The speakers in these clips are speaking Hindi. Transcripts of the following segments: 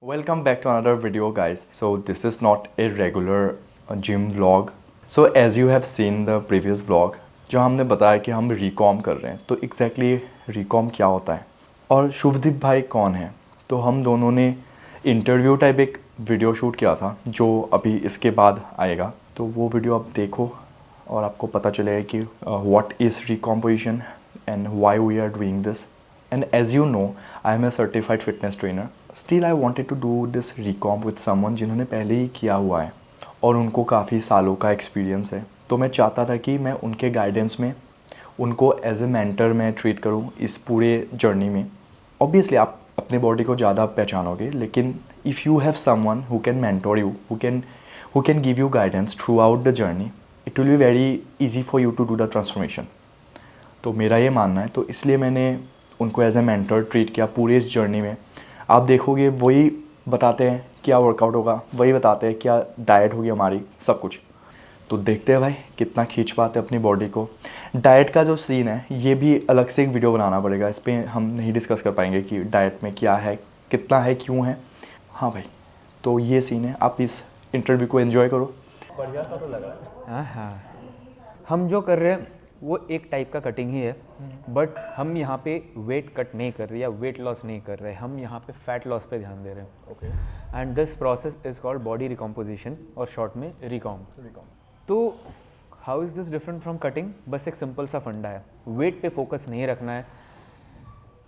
Welcome back to another video, guys. So this is not a regular gym vlog. So as you have seen the previous vlog, जहाँ हमने बताया कि हम रिकॉम कर रहे हैं, तो एग्जैक्टली रिकॉम क्या होता है और शुभदीप भाई कौन है। तो हम दोनों ने इंटरव्यू टाइप एक वीडियो शूट किया था जो अभी इसके बाद आएगा, तो वो वीडियो आप देखो और आपको पता चलेगा कि what is recomposition and why we are doing this. And as you know, I am a certified fitness trainer. Still I wanted to do this recomp with someone जिन्होंने पहले ही किया हुआ है और उनको काफ़ी सालों का एक्सपीरियंस है। तो मैं चाहता था कि मैं उनके गाइडेंस में उनको एज ए मेंटर मैं ट्रीट करूं इस पूरे जर्नी में। ऑब्वियसली आप अपने बॉडी को ज़्यादा पहचानोगे, लेकिन if you have someone who can mentor you, who can give you guidance throughout the journey, it will be very easy for you to do the transformation. तो मेरा ये मानना है, तो इसलिए मैंने उनको एज ए मेंटर ट्रीट किया पूरे इस जर्नी में। आप देखोगे वही बताते हैं क्या वर्कआउट होगा, वही बताते हैं क्या डाइट होगी हमारी, सब कुछ। तो देखते हैं भाई कितना खींच पाते हैं अपनी बॉडी को। डाइट का जो सीन है ये भी अलग से एक वीडियो बनाना पड़ेगा, इस पर हम नहीं डिस्कस कर पाएंगे कि डाइट में क्या है, कितना है, क्यों है। हाँ भाई, तो ये सीन है, आप इस इंटरव्यू को एंजॉय करो। बढ़िया सा तो लगा है। हाँ, हम जो कर रहे हैं वो एक टाइप का कटिंग ही है, बट हम यहाँ पे वेट कट नहीं कर रहे या वेट लॉस नहीं कर रहे, हम यहाँ पे फैट लॉस पे ध्यान दे रहे हैं। Okay. And this process is called body recomposition और शॉर्ट में रिकॉम। तो how is this different from cutting? बस एक सिंपल सा फंडा है, वेट पे फोकस नहीं रखना है।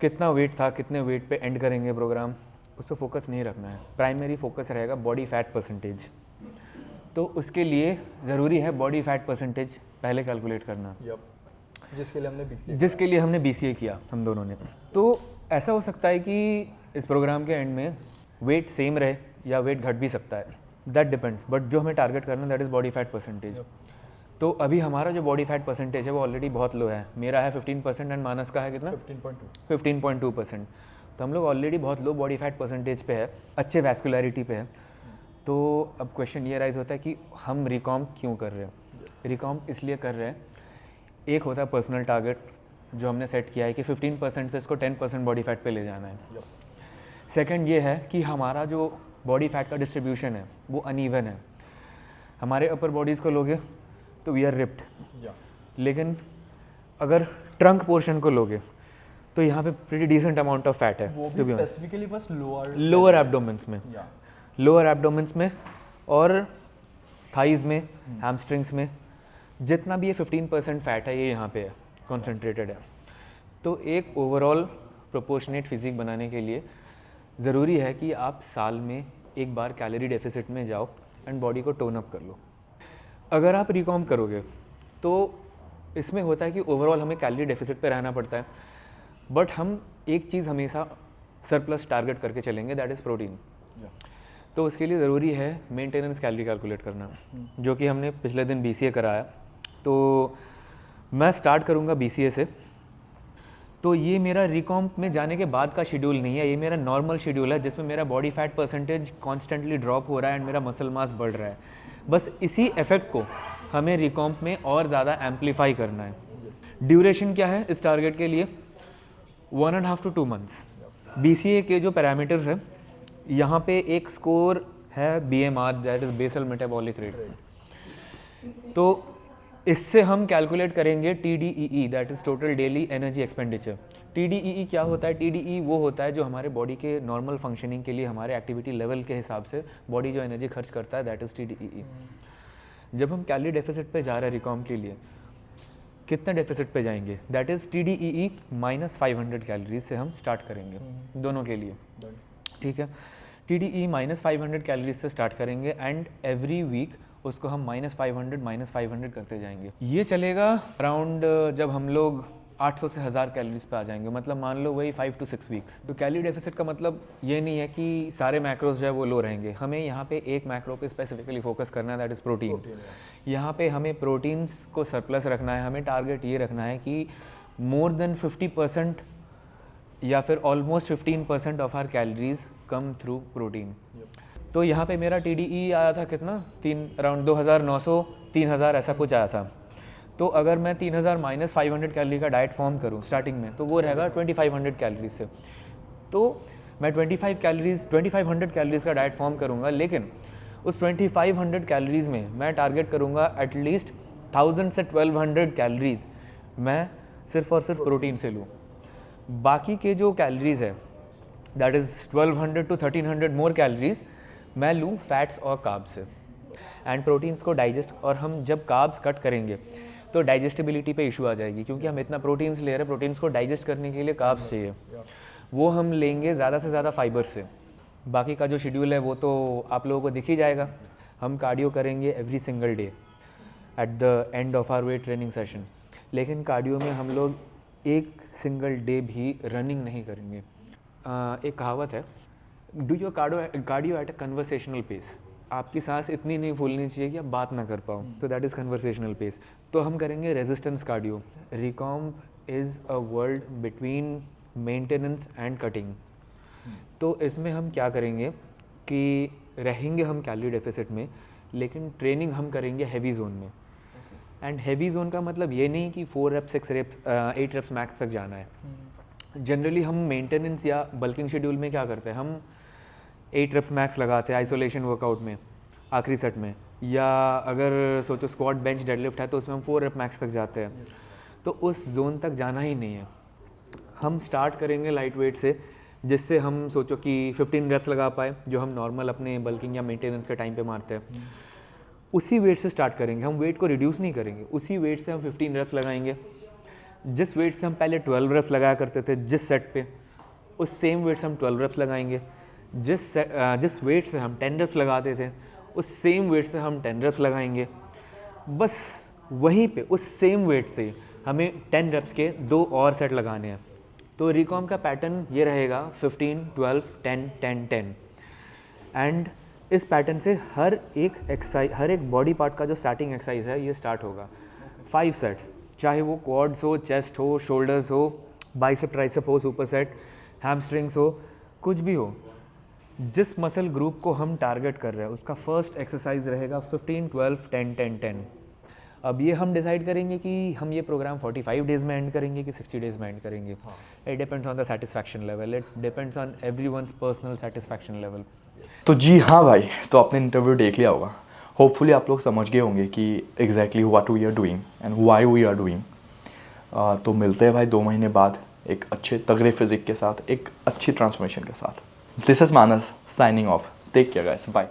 कितना वेट था, कितने वेट पे एंड करेंगे प्रोग्राम, उस पर फोकस नहीं रखना है। प्राइमरी फोकस रहेगा बॉडी फैट परसेंटेज। तो उसके लिए ज़रूरी है बॉडी फैट परसेंटेज पहले कैलकुलेट करना। जिसके लिए हमने BCA किया हम दोनों ने। तो ऐसा हो सकता है कि इस प्रोग्राम के एंड में वेट सेम रहे या वेट घट भी सकता है, दैट डिपेंड्स। बट जो हमें टारगेट करना that is body fat percentage. तो अभी हमारा जो बॉडी फैट परसेंटेज है वो ऑलरेडी बहुत लो है। मेरा है 15% एंड मानस का है कितना? 15.2%। तो हम लोग ऑलरेडी बहुत लो बॉडी फैट परसेंटेज पे है, अच्छे वैस्कुलरिटी पे है। तो अब क्वेश्चन ये राइज होता है कि हम रिकॉम क्यों कर रहे हैं? रिकॉम इसलिए कर रहे हैं, एक होता है पर्सनल टारगेट जो हमने सेट किया है कि 15% से इसको 10% बॉडी फैट पे ले जाना है। सेकंड ये है कि हमारा जो बॉडी फैट का डिस्ट्रीब्यूशन है वो अनइवन है। हमारे अपर बॉडीज़ को लोगे तो वी आर रिप्ड, लेकिन अगर ट्रंक पोर्शन को लोगे तो यहाँ पे pretty decent amount of fat है। वो भी स्पेसिफिकली बस लोअर एब्डोमेंस में, लोअर एब्डोमेंस में और थाइज़ में, हैमस्ट्रिंग्स में, जितना भी ये 15% फैट है ये यहाँ पे है, कॉन्सेंट्रेटेड है। तो एक ओवरऑल प्रोपोर्शनेट फिजिक बनाने के लिए ज़रूरी है कि आप साल में एक बार कैलोरी डेफिसिट में जाओ एंड बॉडी को टोन अप कर लो। अगर आप रिकॉम करोगे तो इसमें होता है कि ओवरऑल हमें कैलोरी डेफिसिट पे रहना पड़ता है, बट हम एक चीज़ हमेशा सरप्लस टारगेट करके चलेंगे, दैट इज़ प्रोटीन। तो उसके लिए ज़रूरी है मेंटेनेंस कैलोरी कैलकुलेट करना, जो कि हमने पिछले दिन BCA कराया। तो मैं स्टार्ट करूँगा BCA से। तो ये मेरा रिकॉम में जाने के बाद का शेड्यूल नहीं है, ये मेरा नॉर्मल शेड्यूल है जिसमें मेरा body fat percentage constantly drop हो रहा है एंड मेरा मसल मास बढ़ रहा है। बस इसी इफेक्ट को हमें रिकॉम में और ज़्यादा एम्पलीफाई करना है। ड्यूरेशन क्या है इस टारगेट के लिए? 1.5 to 2 months। BCA के जो पैरामीटर्स हैं, यहाँ पे एक स्कोर है BMR, that is basal metabolic rate. तो इससे हम कैलकुलेट करेंगे TDEE, that is total daily energy expenditure. TDEE क्या होता है? TDE वो होता है जो हमारे बॉडी के नॉर्मल फंक्शनिंग के लिए हमारे एक्टिविटी लेवल के हिसाब से बॉडी जो एनर्जी खर्च करता है, दैट इज़ TDEE। जब हम कैलोरी डेफिसिट पे जा रहे हैं रिकॉम के लिए, कितने डेफिसिट पे जाएंगे? दैट इज़ TDEE - 500 कैलोरीज से हम स्टार्ट करेंगे दोनों के लिए, ठीक है। TDEE - 500 कैलोरीज से स्टार्ट करेंगे एंड एवरी वीक उसको हम -500 करते जाएंगे। ये चलेगा अराउंड जब हम लोग 800 से 1000 कैलोरीज पे आ जाएंगे, मतलब मान लो वही 5 to 6 वीक्स। तो कैलोरी डेफिसिट का मतलब ये नहीं है कि सारे मैक्रोज जो है वो लो रहेंगे। हमें यहाँ पे एक मैक्रो पे स्पेसिफिकली फोकस करना है, दैट इज़ प्रोटीन। यहाँ पे हमें प्रोटीन्स को सरप्लस रखना है। हमें टारगेट ये रखना है कि मोर देन 50% या फिर almost 15% of our calories come through protein. तो यहाँ पे मेरा TDE आया था कितना? अराउंड 2900 3000 ऐसा कुछ आया था। तो अगर मैं 3000 - 500 कैलोरी का डाइट फॉर्म करूँ स्टार्टिंग में, तो वो रहेगा 2500 कैलोरी से। तो मैं 2500 कैलोरीज का डाइट फॉर्म करूँगा, लेकिन उस 2500 कैलोरीज में मैं टारगेट करूँगा एटलीस्ट 1000 से 1200 कैलोरीज मैं सिर्फ और सिर्फ प्रोटीन से लूँ। बाकी के जो कैलोरीज है, that is 1200 to 1300 more calories मैं लूँ फैट्स और कार्ब्स से। एंड प्रोटीन्स को डाइजेस्ट, और हम जब कार्ब्स कट करेंगे तो डाइजेस्टिबिलिटी पे इशू आ जाएगी, क्योंकि हम इतना प्रोटीन्स ले रहे हैं, प्रोटीन्स को डाइजेस्ट करने के लिए कार्ब्स चाहिए, वो हम लेंगे ज़्यादा से ज़्यादा फाइबर से। बाकी का जो शेड्यूल है वो तो आप लोगों को दिख ही जाएगा। हम कार्डियो करेंगे every single day at the end of our weight training sessions, लेकिन कार्डियो में हम लोग एक सिंगल डे भी रनिंग नहीं करेंगे। एक कहावत है, do your cardio at a conversational pace. आपकी सांस इतनी नहीं फूलनी चाहिए कि आप बात ना कर पाओ, तो दैट इज़ कन्वर्सेशनल पेस। तो हम करेंगे resistance cardio. Recomp is a world between maintenance and cutting. तो इसमें हम क्या करेंगे कि रहेंगे हम कैलोरी डेफिसिट में, लेकिन ट्रेनिंग हम करेंगे हैवी जोन में। एंड हैवी जोन का मतलब ये नहीं कि 4 reps 6 reps 8 reps मैक्स तक जाना है। जनरली हम मेंटेनेंस या बल्किंग शेड्यूल में क्या करते हैं, हम 8 reps मैक्स लगाते हैं आइसोलेशन वर्कआउट में आखिरी सेट में, या अगर सोचो स्क्वाट बेंच डेडलिफ्ट है तो उसमें हम 4 rep मैक्स तक जाते हैं। तो उस जोन तक जाना ही नहीं है। हम स्टार्ट करेंगे लाइट वेट से, जिससे हम सोचो कि 15 reps लगा पाए, जो हम नॉर्मल अपने बल्किंग या मेंटेनेंस के टाइम पे मारते हैं। उसी वेट से स्टार्ट करेंगे, हम वेट को रिड्यूस नहीं करेंगे, उसी वेट से हम 15 reps लगाएंगे। जिस वेट से हम पहले 12 reps लगाया करते थे जिस सेट पे, उस सेम वेट से हम 12 reps लगाएंगे। जिस वेट से हम 10 reps लगाते थे, उस सेम वेट से हम 10 reps लगाएंगे। बस वहीं पे उस सेम वेट से हमें 10 reps के 2 और सेट लगाने हैं। तो रिकॉम का पैटर्न ये रहेगा 15, 12, 10, 10, 10। एंड इस पैटर्न से हर एक एक्सरसाइज, हर एक बॉडी पार्ट का जो स्टार्टिंग एक्सरसाइज है ये स्टार्ट होगा। 5 सेट्स, चाहे वो क्वाड्स हो, चेस्ट हो, शोल्डर्स हो, बाइसेप ट्राइसेप हो, सुपर सेट, हैमस्ट्रिंग्स हो, कुछ भी हो। जिस मसल ग्रुप को हम टारगेट कर रहे हैं उसका फर्स्ट एक्सरसाइज रहेगा 15, 12, 10, 10, 10। अब ये हम डिसाइड करेंगे कि हम ये प्रोग्राम 45 डेज़ में एंड करेंगे कि 60 डेज़ में एंड करेंगे। It depends on the satisfaction level, it depends on everyone's personal satisfaction level. तो जी हाँ भाई, तो आपने इंटरव्यू देख लिया होगा। होपफुली आप लोग समझ गए होंगे कि exactly what we are doing and why we are doing. तो मिलते हैं भाई 2 महीने बाद एक अच्छे तगड़े फिजिक के साथ, एक अच्छी ट्रांसफॉर्मेशन के साथ। This is Manas signing off. Take care guys, bye.